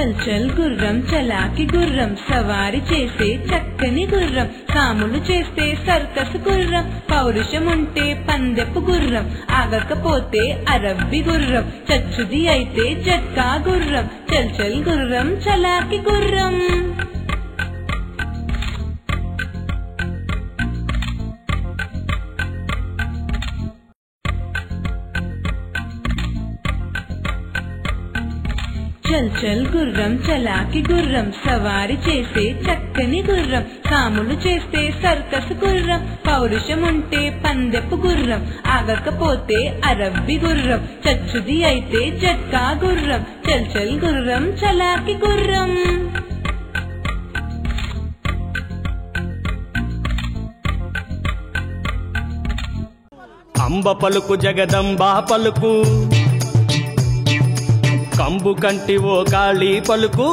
చల్ చల్ గుర్రం చలాకి గుర్రం సవారి చేసే చక్కని గుర్రం సాములు చేస్తే సర్కస్ గుర్రం పౌరుషం ఉంటే పందెపు గుర్రం ఆగకపోతే అరబ్బి గుర్రం చచ్చుది అయితే జట్కా గుర్రం చల్ చల్ గుర్రం చలాకి గుర్రం చల్ చల్ గుర్రం చలాకి గుర్రం సవారి చేసే చక్కని గుర్రం సాములు చేస్తే సర్కస్ గుర్రం పౌరుషం ఉంటే పందెపు గుర్రం ఆగకపోతే అరబ్బి గుర్రం చచ్చుది అయితే జట్కా గుర్రం చల్ చల్ గుర్రం చలాకి గుర్రం అంబ పలుకు జగదంబా పలుకు కంబు కంటి ఓ కాళీ పలుకు